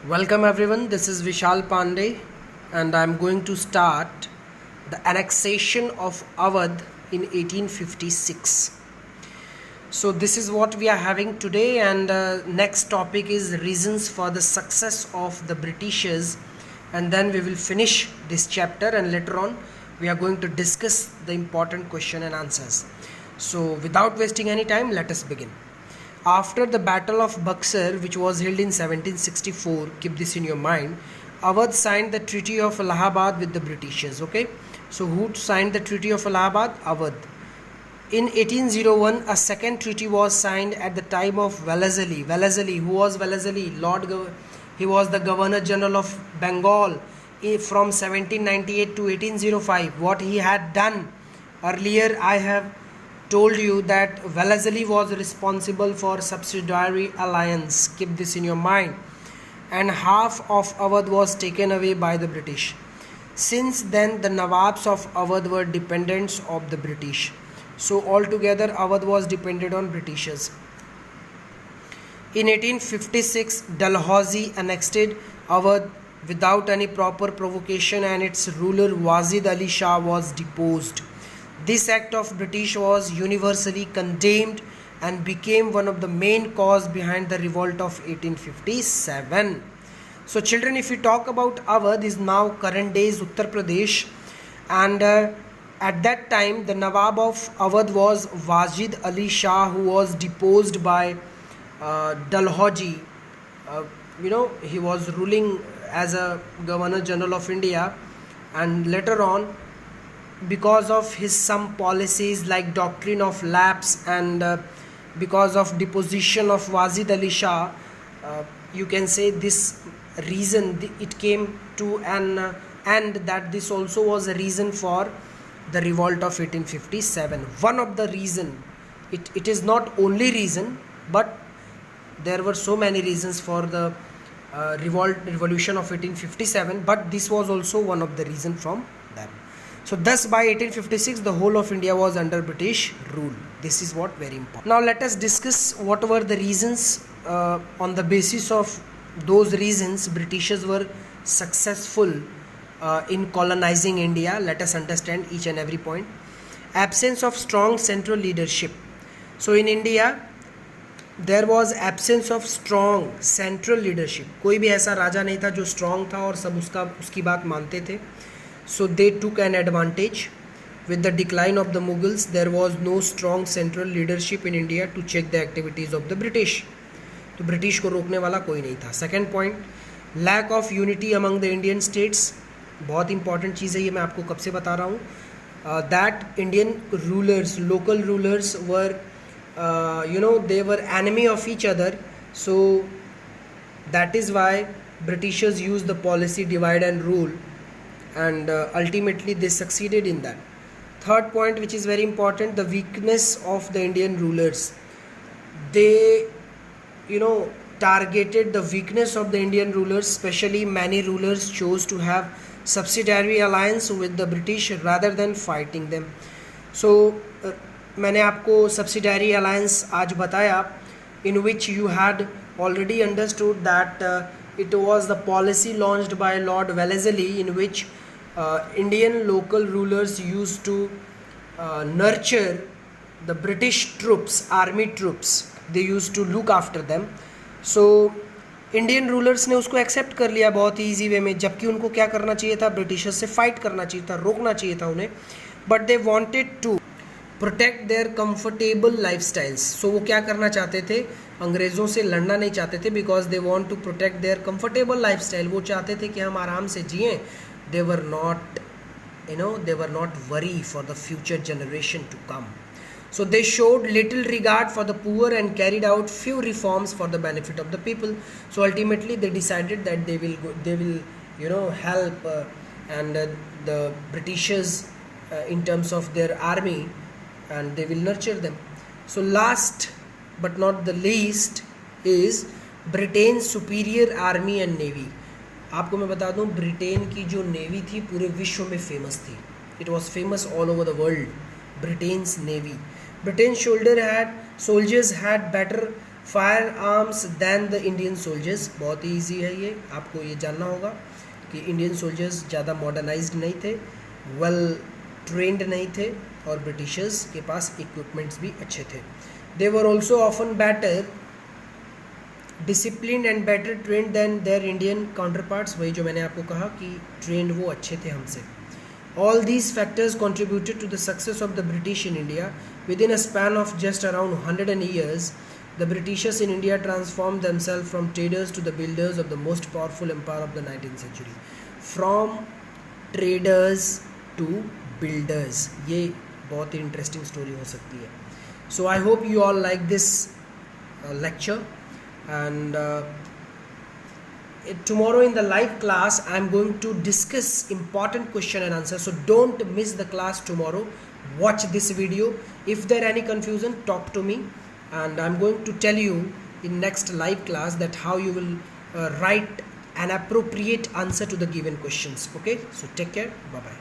Welcome everyone, this is Vishal Pandey and I am going to start the annexation of Awadh in 1856. So this is what we are having today, and next topic is reasons for the success of the Britishers, and then we will finish this chapter and later on we are going to discuss the important question and answers. So without wasting any time, let us begin. After the Battle of Buxar, which was held in 1764, keep this in your mind, Awadh signed the Treaty of Allahabad with the Britishers. Okay, so who signed the Treaty of Allahabad? Awadh. In 1801, a second treaty was signed at the time of Wellesley. Wellesley, who was Wellesley? He was the Governor General of Bengal from 1798 to 1805. What he had done earlier, I have told you that Wellesley was responsible for subsidiary alliance. Keep this in your mind. And half of Awadh was taken away by the British. Since then, the Nawabs of Awadh were dependents of the British. So altogether, Awadh was dependent on Britishers. In 1856, Dalhousie annexed Awadh without any proper provocation, and its ruler Wajid Ali Shah was deposed. This act of British was universally condemned and became one of the main cause behind the revolt of 1857. So children, if we talk about Awadh, is now current days Uttar Pradesh, and at that time the Nawab of Awadh was Wajid Ali Shah, who was deposed by Dalhousie. He was ruling as a Governor General of India, and later on, because of his some policies like doctrine of lapse and because of deposition of Wajid Ali Shah, you can say this reason it came to an end, that this also was a reason for the revolt of 1857. One of the reason, it is not only reason, but there were so many reasons for the revolution of 1857, but this was also one of the reason from them. So thus by 1856 the whole of India was under British rule. This is what very important. Now let us discuss what were the reasons. On the basis of those reasons, Britishers were successful in colonizing India. Let us understand each and every point. Absence of strong central leadership. So in India there was absence of strong central leadership. कोई भी ऐसा राजा नहीं था जो strong था और सब उसकी बात मानते थे. So they took an advantage. With the decline of the Mughals, there was no strong central leadership in India to check the activities of the British. तो ब्रिटिश को रोकने वाला कोई नहीं था. Second point, lack of unity among the Indian states. बहुत important चीज़ है ये, मैं आपको कब से बता रहा हूँ. That Indian rulers, local rulers were they were enemy of each other. So that is why Britishers used the policy divide and rule, and ultimately they succeeded in that. Third point, which is very important, the weakness of the Indian rulers. They targeted the weakness of the Indian rulers. Especially many rulers chose to have subsidiary alliance with the British rather than fighting them. So मैंने आपको subsidiary alliance आज बताया, in which you had already understood that it was the policy launched by Lord Wellesley, in which Indian local rulers used to nurture the British troops, army troops. They used to look after them. So Indian rulers ने उसको accept कर लिया बहुत ही easy way में, जबकि उनको क्या करना चाहिए था, ब्रिटिशर्स से फाइट करना चाहिए था, रोकना चाहिए था उन्हें. But they wanted to protect their comfortable lifestyles. So वो क्या करना चाहते थे, अंग्रेज़ों से लड़ना नहीं चाहते थे, because they want to protect their comfortable lifestyle. वो चाहते थे कि हम आराम से जिएं. They were not worry for the future generation to come. So they showed little regard for the poor and carried out few reforms for the benefit of the people. So ultimately they decided that they will help and the Britishers in terms of their army, and they will nurture them. So last but not the least is Britain's superior army and navy. आपको मैं बता दूं, Britain की जो navy थी पूरे विश्व में फेमस थी. It was famous all over the world. Britain's navy. Britain's soldiers had better fire arms than the Indian soldiers, बहुत ही ईजी है ये, आपको ये जानना होगा कि इंडियन सोल्जर्स ज़्यादा मॉडर्नाइज्ड नहीं थे, वेल ट्रेंड नहीं थे, और ब्रिटिशर्स के पास इक्विपमेंट्स भी अच्छे थे. They were also often better discipline and better trained than their Indian counterparts, वही जो मैंने आपको कहा कि ट्रेंड वो अच्छे थे हमसे. All these factors contributed to the success of the British in India. Within a span of just around 100 years, the Britishers in India transformed themselves from traders to the builders of the most powerful empire of the 19th century. From traders to builders. ये बहुत ही interesting story हो सकती है. So I hope you all like this lecture, and tomorrow in the live class I am going to discuss important question and answer, so don't miss the class tomorrow. Watch this video. If there any confusion, talk to me, and I'm going to tell you in next live class that how you will write an appropriate answer to the given questions. Okay, so take care, bye bye.